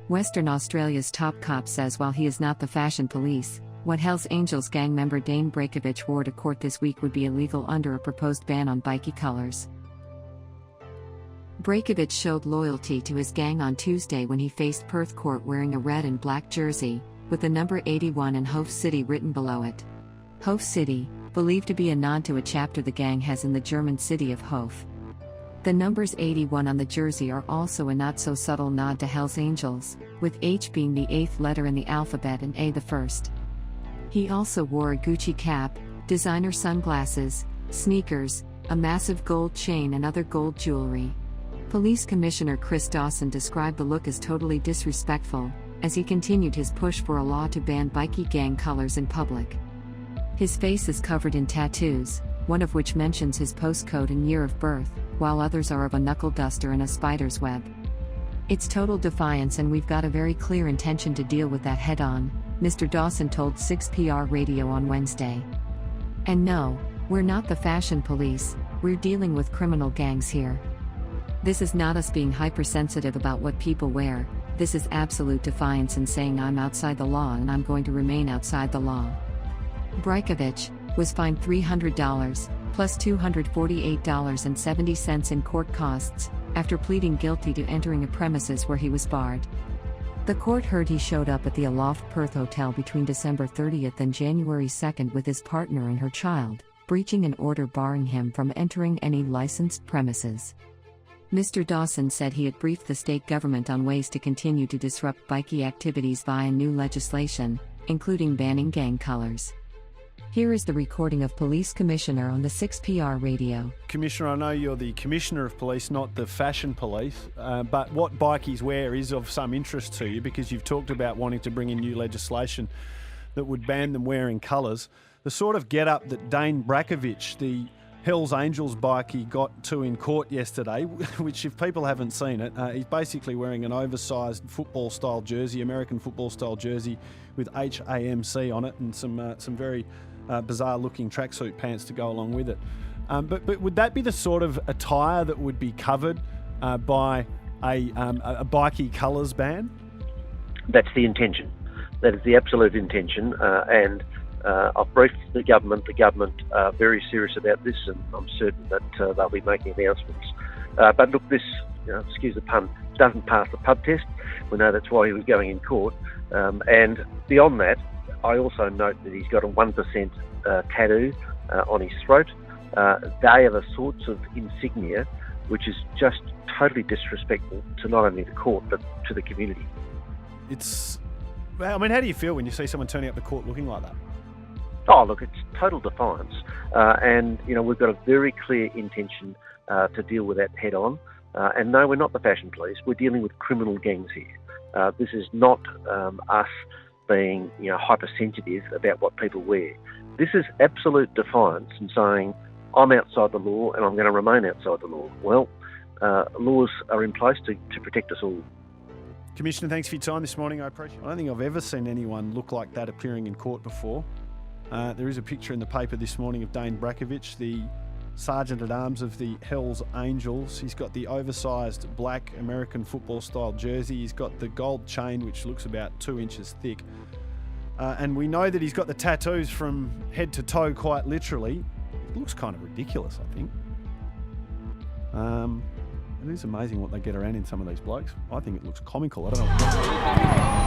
Western Australia's top cop says while he is not the fashion police, what Hells Angels gang member Dayne Brajkovich wore to court this week would be illegal under a proposed ban on bikie colours. Brajkovich showed loyalty to his gang on Tuesday when he faced Perth court wearing a red and black jersey, with the number 81 and HOF CITY written below it. HOF CITY, believed to be a nod to a chapter the gang has in the German city of Hof. The numbers 81 on the jersey are also a not-so-subtle nod to Hells Angels, with H being the 8th letter in the alphabet and A the first. He also wore a Gucci cap, designer sunglasses, sneakers, a massive gold chain and other gold jewellery. Police Commissioner Chris Dawson described the look as totally disrespectful, as he continued his push for a law to ban bikie gang colours in public. His face is covered in tattoos, one of which mentions his postcode and year of birth, while others are of a knuckle duster and a spider's web. It's total defiance and we've got a very clear intention to deal with that head-on, Mr. Dawson told 6PR Radio on Wednesday. And no, we're not the fashion police, we're dealing with criminal gangs here. This is not us being hypersensitive about what people wear, this is absolute defiance and saying I'm outside the law and I'm going to remain outside the law. Brajkovich was fined $300, plus $248.70 in court costs, after pleading guilty to entering a premises where he was barred. The court heard he showed up at the Aloft Perth Hotel between December 30th and January 2nd with his partner and her child, breaching an order barring him from entering any licensed premises. Mr. Dawson said he had briefed the state government on ways to continue to disrupt bikie activities via new legislation, including banning gang colours. Here is the recording of Police Commissioner on the 6PR radio. Commissioner, I know you're the Commissioner of Police, not the fashion police, but what bikies wear is of some interest to you because you've talked about wanting to bring in new legislation that would ban them wearing colours. The sort of get-up that Dayne Brajkovich, the Hells Angels bikie, got to in court yesterday, which if people haven't seen it, he's basically wearing an oversized football-style jersey, American football-style jersey with HAMC on it and some very bizarre-looking tracksuit pants to go along with it. But would that be the sort of attire that would be covered by a bikie colours ban? That's the intention. That is the absolute intention, and I've briefed the government. The government are very serious about this, and I'm certain that they'll be making announcements. But look, this, excuse the pun, doesn't pass the pub test. We know that's why he was going in court. And beyond that, I also note that he's got a 1% tattoo on his throat. They are the sorts of insignia which is just totally disrespectful to not only the court but to the community. How do you feel when you see someone turning up the court looking like that? Oh, look, it's total defiance. And, we've got a very clear intention to deal with that head on. And no, we're not the fashion police. We're dealing with criminal gangs here. This is not us being, hypersensitive about what people wear. This is absolute defiance and saying, I'm outside the law and I'm going to remain outside the law. Well, laws are in place to protect us all. Commissioner, thanks for your time this morning. I appreciate it. I don't think I've ever seen anyone look like that appearing in court before. There is a picture in the paper this morning of Dayne Brajkovich, the Sergeant-at-Arms of the Hells Angels. He's got the oversized black American football-style jersey. He's got the gold chain, which looks about 2 inches thick. And we know that he's got the tattoos from head to toe, quite literally. It looks kind of ridiculous, I think. It is amazing what they get around in some of these blokes. I think it looks comical. I don't know.